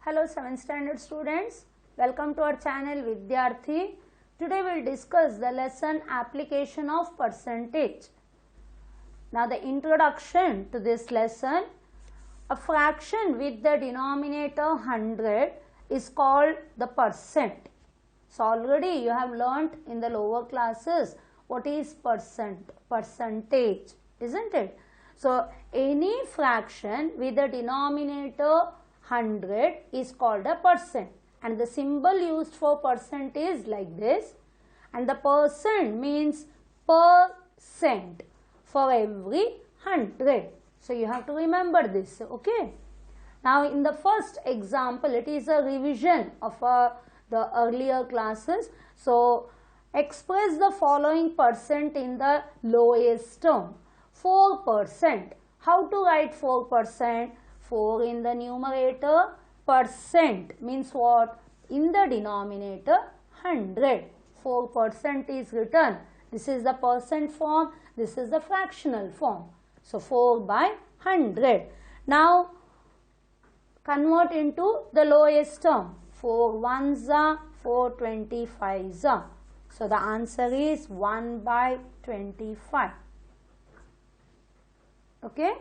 Hello 7th standard students, welcome to our channel Vidyarthi. Today we will discuss the lesson application of percentage. Now the introduction to this lesson, a fraction with the denominator 100 is called the percent. So already you have learnt in the lower classes what is percentage, isn't it? So any fraction with the denominator 100 is called a percent, and the symbol used for percent is like this, and the percent means percent for every 100. So you have to remember this, okay? Now in the first example, it is a revision of the earlier classes. So express the following percent in the lowest term. 4%. How to write 4%? 4 in the numerator, percent means what? In the denominator 100. 4% is written. This is the percent form, this is the fractional form. So 4 by 100. Now convert into the lowest term. 4 ones are 4 25s are. So the answer is 1 by 25. Okay.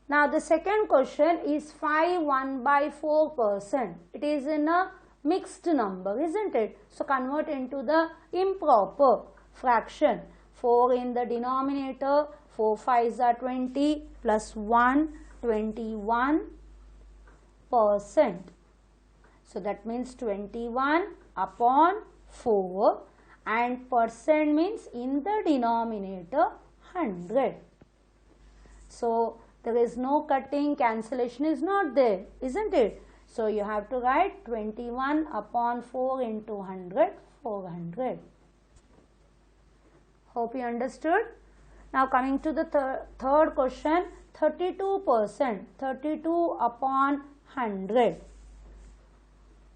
Now the second question is 5 1 by 4%. It is in a mixed number, isn't it? So convert into the improper fraction. 4 in the denominator, 4 5s are 20 plus 1, 21%. So that means 21 upon 4, and percent means in the denominator 100. So there is no cutting, cancellation is not there, isn't it? So you have to write 21 upon 4 into 100, 400. Hope you understood. Now coming to the third question, 32%, 32 upon 100.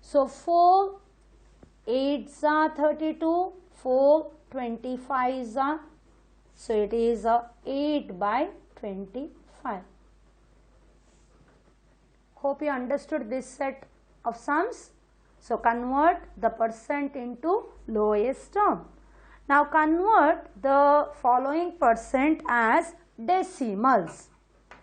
So 4 8s are 32, 4 25s are, so it is 8 by 25. Hope you understood this set of sums. So convert the percent into lowest term. Now convert the following percent as decimals.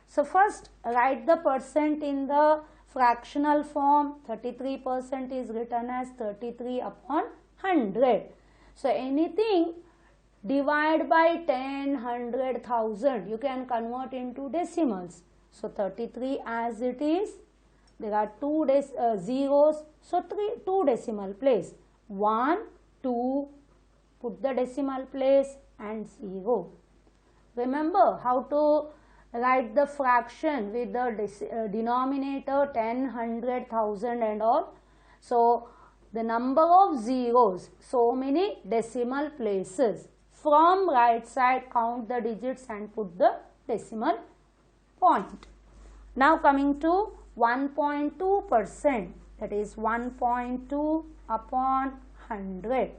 So first write the percent in the fractional form. 33% is written as 33 upon 100. So anything divide by 10, 100, 1000, you can convert into decimals. So 33 as it is, there are two zeros, so 2 decimal place. 1, 2, put the decimal place, and 0. Remember how to write the fraction with the denominator 10, 100, 1000 and all. So the number of zeros, so many decimal places. From right side, count the digits and put the decimal point. Now coming to 1.2%, that is 1.2 upon 100.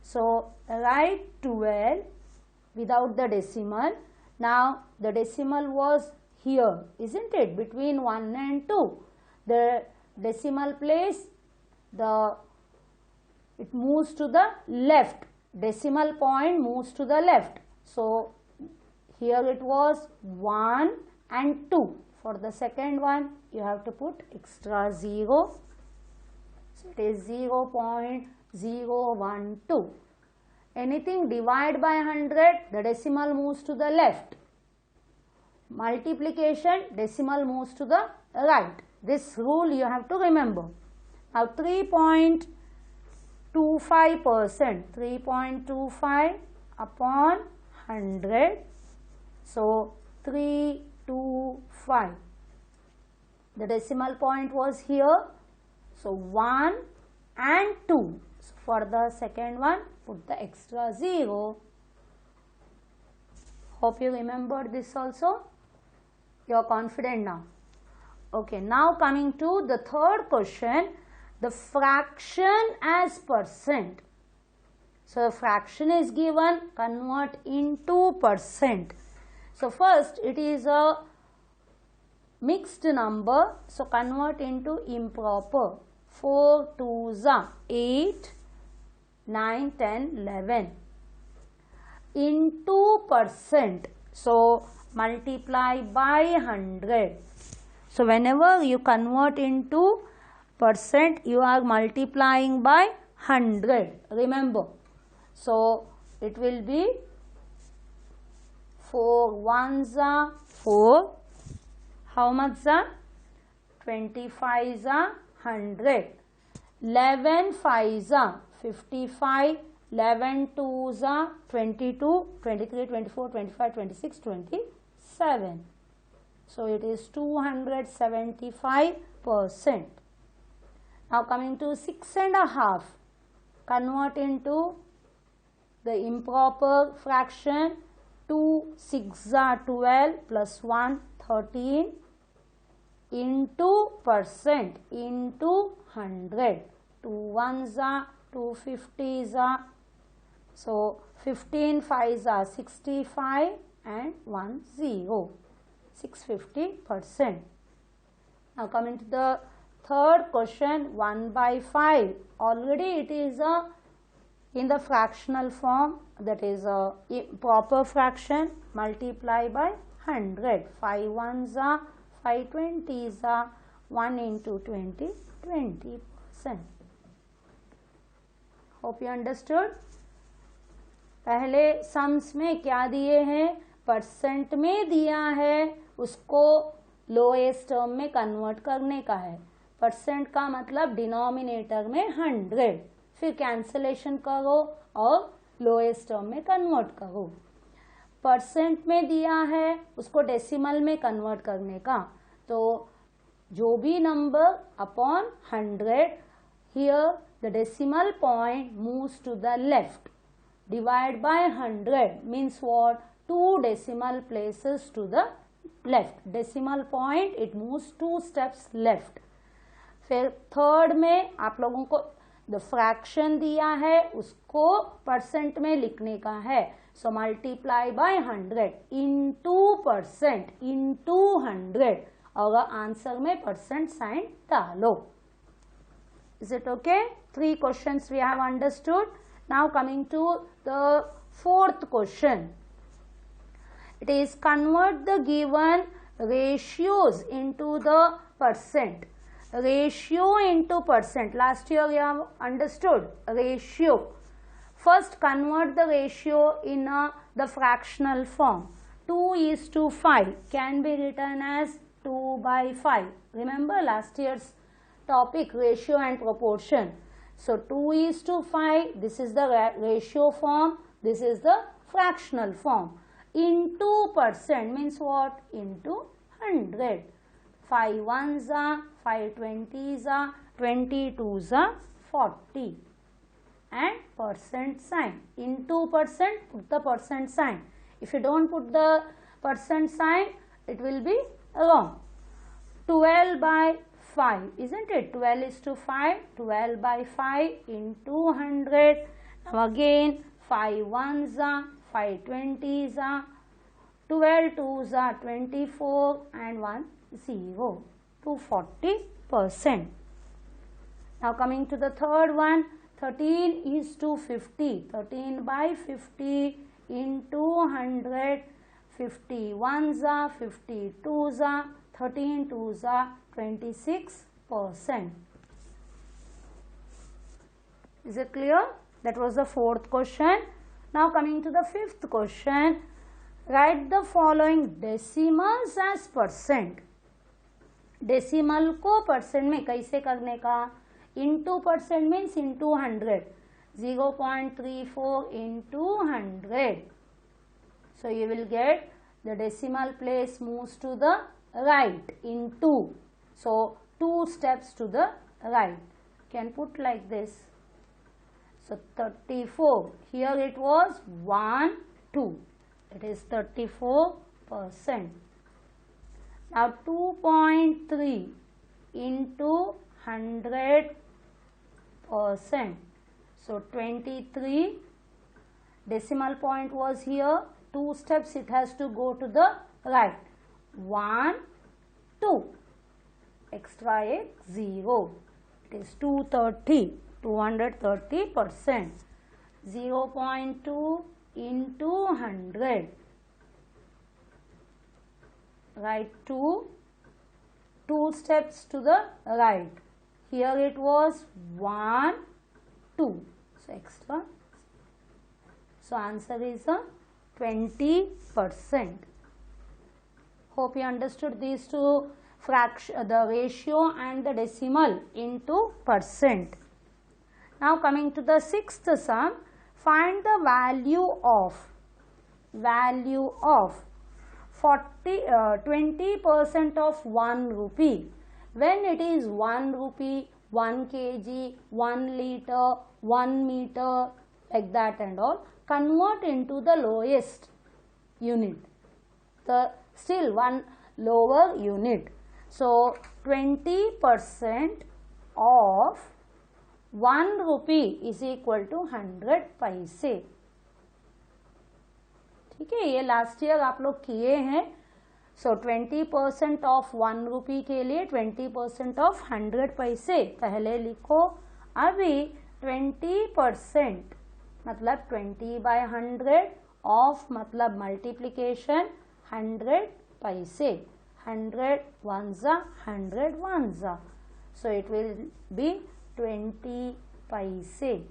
So write 12 without the decimal. Now the decimal was here, isn't it? Between 1 and 2. The decimal place, it moves to the left. Decimal point moves to the left. So here it was 1 and 2. For the second one, you have to put extra 0. So it is 0.012. Anything divide by 100, the decimal moves to the left. Multiplication, decimal moves to the right. This rule you have to remember. Now 3.25%, 3.25 upon 100. So 325. The decimal point was here. So 1 and 2. So for the second one, put the extra 0. Hope you remembered this also. You are confident now. Okay, now coming to the third question, the fraction as percent. So the fraction is given, convert into percent. So first it is a mixed number, so convert into improper. 4 2s are 8, 9, 10, 11. Into percent, so multiply by 100. So whenever you convert into percent, you are multiplying by 100, remember. So it will be 4 1s are 4, how much are 25s are 100, 11 5s are 55, 11 2s are 22, 23, 24, 25, 26, 27. So it is 275%. Now coming to 6.5, convert into the improper fraction. 2 6 are 12 plus 1 13 into percent into 100. 2 1s are 2 50s are, so 15 5s are 65 and 1 0, 650%. Now coming to the third question, 1 by 5. Already it is in the fractional form, that is a proper fraction, multiply by 100. 5 1s are 5 20s are 1 into 20, 20%. Hope you understood. पहले sums में क्या दिए हैं, percent में दिया है, उसको lowest term में कन्वर्ट करने का है. परसेंट का मतलब डिनोमिनेटर में 100, फिर कैंसलेशन करो और लोएस्ट टर्म में कन्वर्ट करो. परसेंट में दिया है, उसको डेसिमल में कन्वर्ट करने का, तो जो भी number upon 100, here the decimal point moves to the left. Divide by 100 means what? 2 decimal places to the left. Decimal point, it moves 2 steps left. फिर थर्ड में आप लोगों को the fraction दिया है, उसको परसेंट में लिखने का है. So multiply by 100 into percent into 100 और आंसर में परसेंट साइन डालो. Is it okay? 3 questions we have understood. Now coming to the fourth question. It is convert the given ratios into the percent. Ratio into percent. Last year we have understood ratio. First convert the ratio in the fractional form. 2:5 can be written as 2 by 5. Remember last year's topic, ratio and proportion. So 2:5, this is the ratio form, this is the fractional form. Into percent means what? Into 100. 5 1s are 5 20s are 22s are 40. And percent sign. Into percent, put the percent sign. If you don't put the percent sign, it will be wrong. 12 by 5, isn't it? 12 is to 5, 12 by 5 into 100. Now again 5 1s are 5 20s are 12 2s are 24 and 1 0 to 40%. Now coming to the third one, 13 is to 50. 13 by 50 into 100. 50 1s are 50 2s are 13 2s are 26%. Is it clear? That was the fourth question. Now coming to the fifth question. Write the following decimals as percent. Decimal को percent में कैसे करने का? Into percent means into 100. 0.34 into 100. So you will get the decimal place moves to the right into. So 2 steps to the right. Can put like this. So 34. Here it was 1 2. It is 34%. Now 2.3 into 100%. So 23. Decimal point was here. 2 steps it has to go to the right. 1 2, extra एक 0, it is 230%. 0.2 into 100, write 2 steps to the right. Here it was 1, 2, so extra. So answer is 20%. Hope you understood these two fraction, the ratio and the decimal into percent. Now coming to the sixth sum, find the value of 20% of 1 rupee. When it is 1 rupee, 1 kg, 1 liter, 1 meter, like that and all, convert into the lowest unit, the still one lower unit. So 20% of 1 rupee is equal to 100 पैसे. ठीक है, ये last year आप लोग किए हैं. सो 20% of 1 रुपी के लिए 20% ऑफ 100 पैसे पहले लिखो. अभी 20% मतलब 20/100 ऑफ मतलब मल्टीप्लिकेशन 100 पैसे. 100 1 100 1. So it will be 20 पैसे.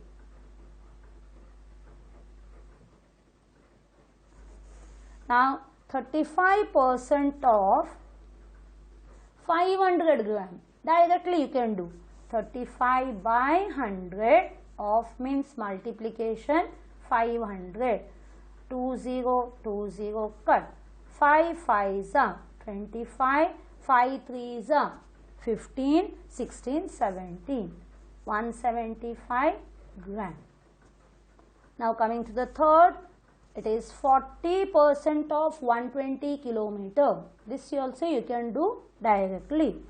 Now 35% of 500 gram. Directly you can do 35/100 of means multiplication 500. 20 20 cut. 5 5s 25. 5 3s 15. 16 17. 175 gram. Now coming to the third, it is 40% of 120 kilometer. This also you can do directly.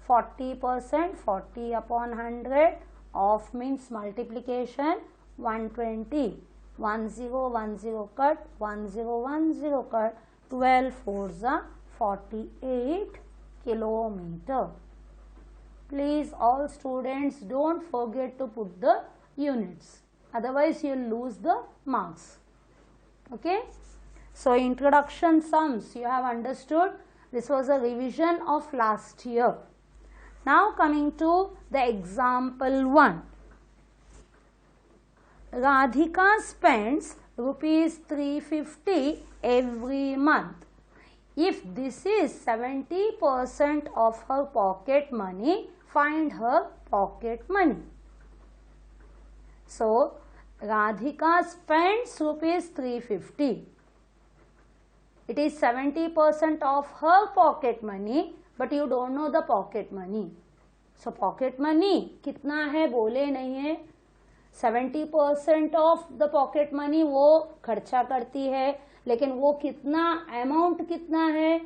40%, 40 upon 100 of means multiplication 120. 1010 cut, 1010 cut, 12 4s 48 kilometer. Please all students don't forget to put the units, otherwise you will lose the marks. Okay, so introduction sums you have understood. This was a revision of last year. Now coming to the example 1. Radhika spends ₹350 every month. If this is 70% of her pocket money, find her pocket money. So Radhika spends ₹350. It is 70% of her pocket money, but you don't know the pocket money. So pocket money कितना है बोले नहीं है. 70% of the pocket money वो खर्चा करती है, लेकिन वो कितना अमाउंट कितना है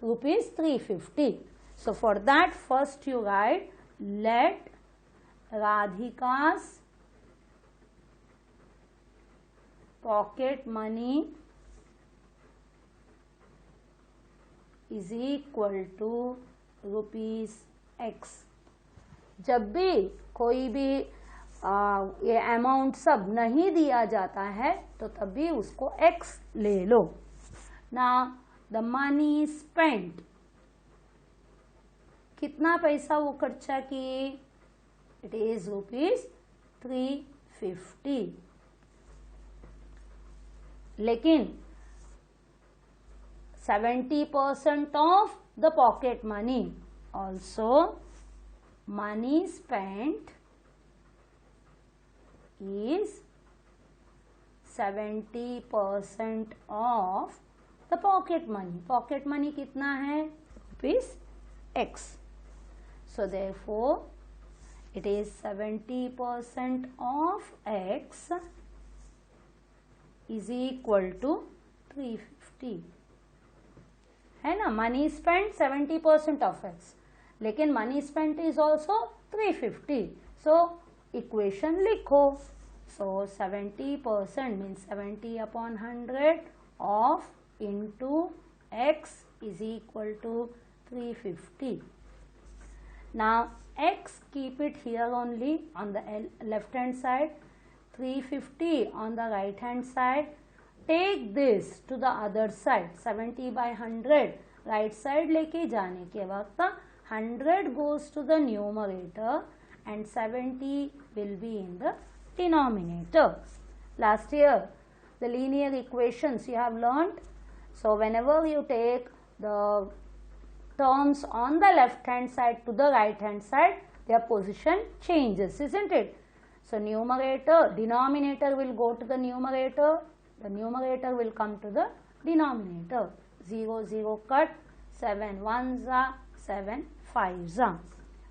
₹350. So for that first you write let Radhika's pocket money is equal to ₹X. जब भी कोई भी ये अमाउंट सब नहीं दिया जाता है तो तब भी उसको X ले लो. Now the money spent, कितना पैसा वो खर्चा किए, it is ₹350. लेकिन 70% of the pocket money, also money spent is 70% of the pocket money. Pocket money कितना है ₹X. So therefore it is 70% of X is equal to 350. है ना, मनी स्पेंड 70% ऑफ X, लेकिन money spend is also 350. So equation लिखो. So 70% means 70/100 of into X is equal to 350. Now x, keep it here only on the left hand side, 350 on the right hand side. Take this to the other side, 70 by 100 right side लेके जाने के वक्त 100 goes to the numerator and 70 will be in the denominator. Last year the linear equations you have learnt. So whenever you take the terms on the left hand side to the right hand side, their position changes, isn't it? So denominator will go to the numerator will come to the denominator. 0 0 cut, 7 1s are 7 5s are.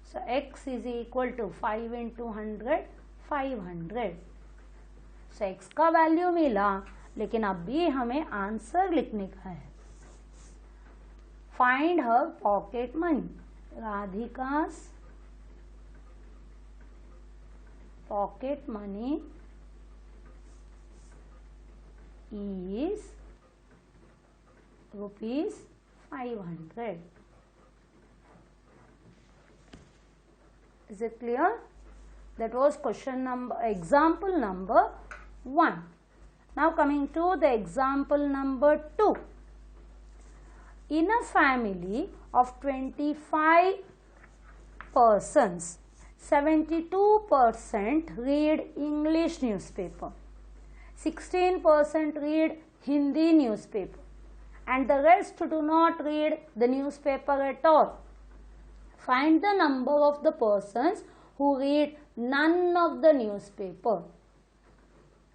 So x is equal to 5 into 100, 500. So x का value मिला, लेकिन अभी हमें answer लिखने का है. Find her pocket money. Radhika's pocket money is rupees 500. Is it clear? That was example number 1. Now coming to the example number 2. In a family of 25 persons, 72% read English newspaper, 16% read Hindi newspaper, and the rest do not read the newspaper at all. Find the number of the persons who read none of the newspaper.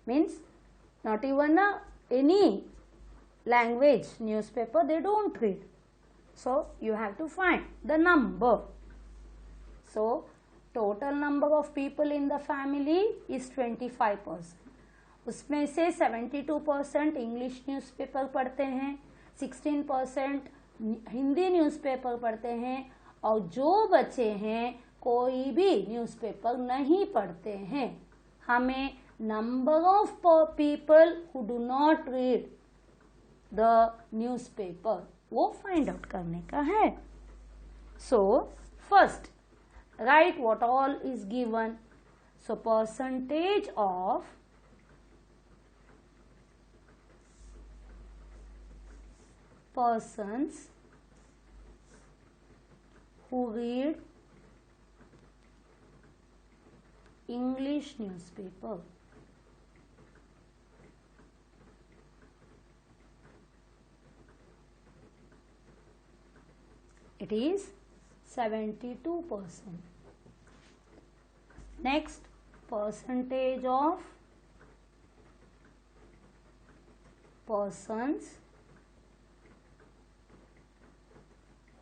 Means not even any language newspaper they don't read. So you have to find the number. So total number of people in the family is 25%. उसमें से 72% English newspaper पढ़ते हैं, 16% Hindi newspaper पढ़ते हैं, और जो बचे हैं कोई भी न्यूज़पेपर नहीं पढ़ते हैं. हमें number of people who do not read the newspaper वो फाइंड आउट करने का है. So first right what all is given. So percentage of persons who read English newspaper. It is 72%. Next, percentage of persons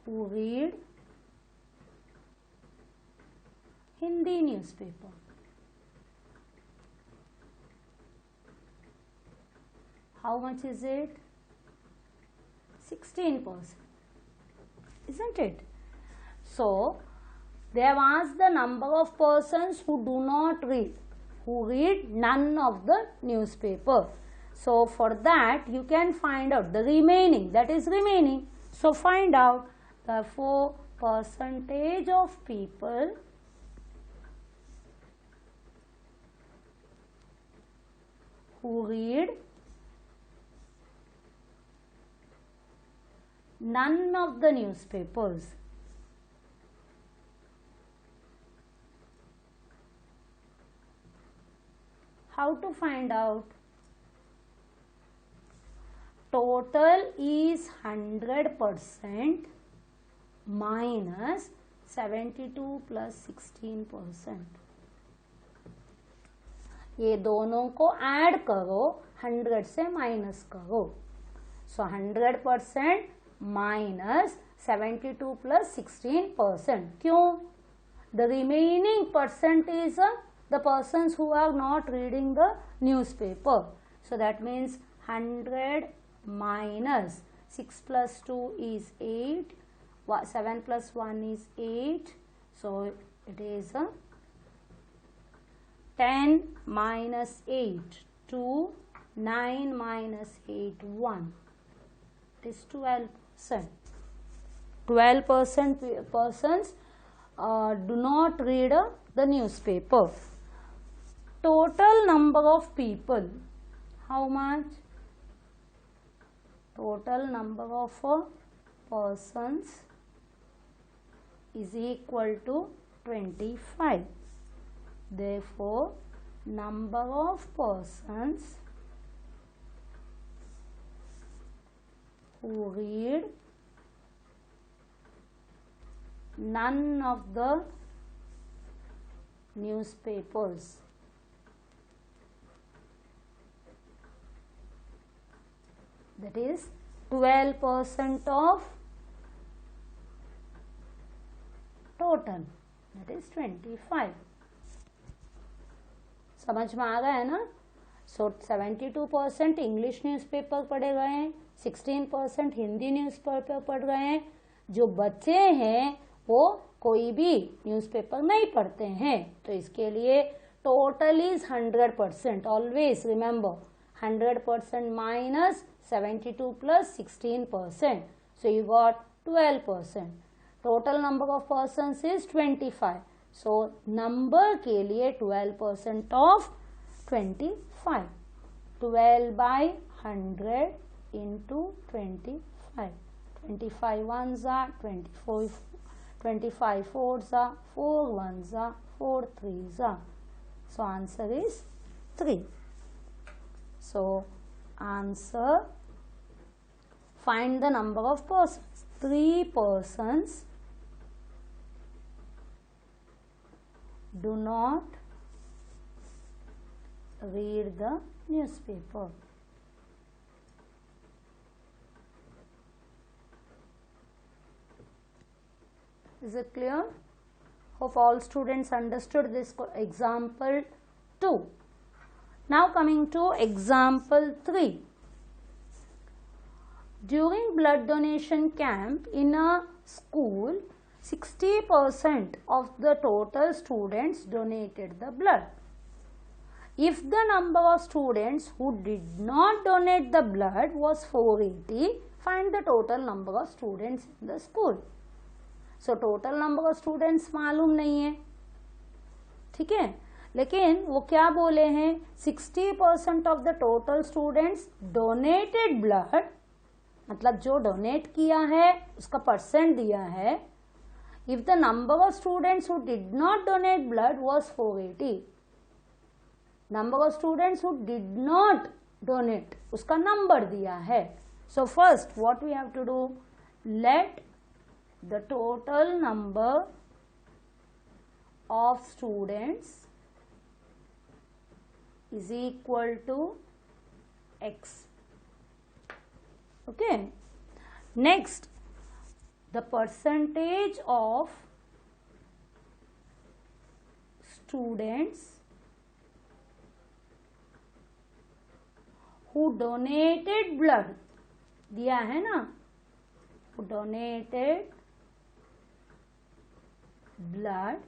who read Hindi newspaper. How much is it? 16%. Isn't it? So, they have asked the number of persons who do not read, who read none of the newspaper. So, for that you can find out the remaining, that is remaining. So, find out. Therefore, percentage of people who read none of the newspapers. How to find out? Total is 100% minus 72 plus 16%. ये दोनों को add करो, 100 से minus करो. So 100% minus 72 plus 16%. क्यों? The remaining percent is the persons who are not reading the newspaper. So that means 100 minus 6 plus 2 is 8, 7 plus 1 is 8, so it is 10 minus 8, 2, 9 minus 8, 1, it is 12%. 12% persons do not read the newspaper. Total number of people, how much? Total number of persons is equal to 25. Therefore, number of persons who read none of the newspapers that is 12% of total that is 25. समझ में आ गया है ना? सो 72% English newspaper पढ़े गए हैं, 16% Hindi newspaper पढ़ गए हैं. जो बच्चे हैं वो कोई भी न्यूज़पेपर नहीं पढ़ते हैं. तो इसके लिए total is 100%. Always remember 100% minus 72 plus 16%. So you got 12%. Total number of persons is 25. So number के लिए 12% of 25. 12 by 100 into 25. 25 ones are 24. 25 fours are 4 ones are 4 threes are. So answer is 3. So answer, find the number of persons. 3 persons do not read the newspaper. Is it clear? Hope all students understood this example 2. Now coming to example 3. During blood donation camp in a school, 60% of the total students donated the blood. If the number of students who did not donate the blood was 480, find the total number of students in the school. So total number of students मालूम नहीं है, ठीक है, लेकिन वो क्या बोले हैं 60% of the total students donated blood, मतलब जो डोनेट किया है उसका परसेंट दिया है. If the number of students who did not donate blood was 480, number of students who did not donate उसका नंबर दिया है. So first what we have to do, let the total number of students is equal to x. Okay. Next, the percentage of students who donated blood दिया है ना, who donated blood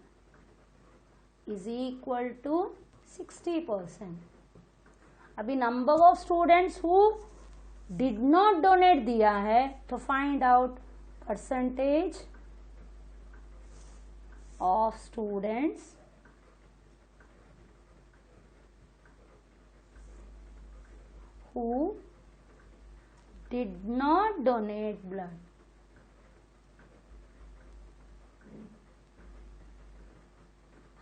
is equal to 60%. अभी number of students who did not donate दिया है, तो find out percentage of students who did not donate blood.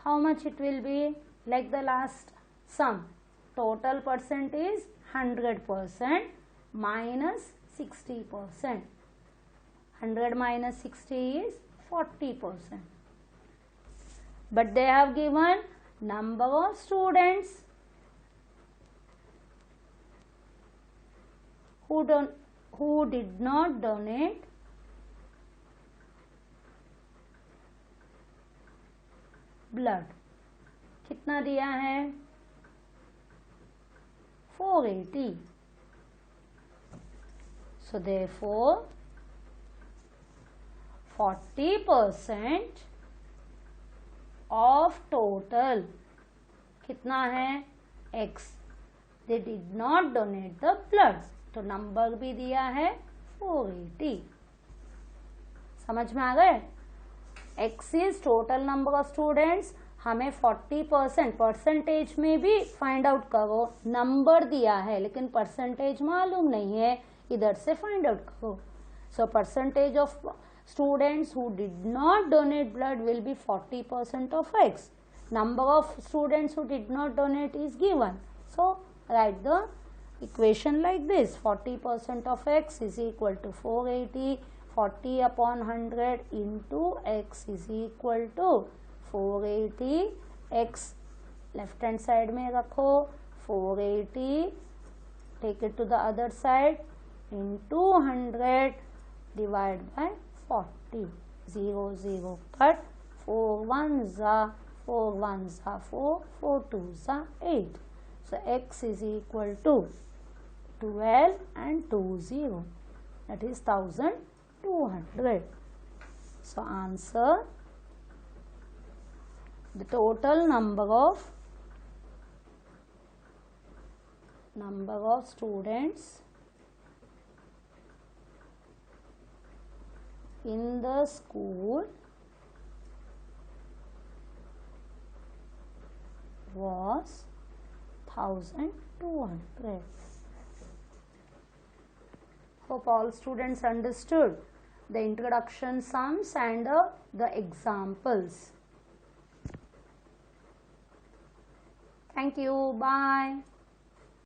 How much it will be? Like the last sum, total percent is 100% minus 60%. 100 minus 60 is 40%. But they have given number of students who did not donate blood. कितना दिया है? 480. So therefore 40% of total कितना है? X. They did not donate the blood. तो number भी दिया है 480. समझ में आ गए? x is total number of students, हमें 40% परसेंटेज में भी फाइंड आउट करो, नंबर दिया है लेकिन परसेंटेज मालूम नहीं है, इधर से फाइंड आउट करो. So percentage of students who did not donate blood will be 40% of x. Number of students who did not donate is given. So write the equation like this. 40% of x is equal to 480. 40 upon 100 into x is equal to 480. x left hand side में रखो, 480 take it to the other side into 100 divide by 40. 0 0 cut, 4 1s are 4 1s are 4, 4 2s are 8. So x is equal to 12 and 2 0, that is 1200. So answer, the total number of students in the school was 1200. Hope all students understood the introduction sums and the examples. Thank you. Bye.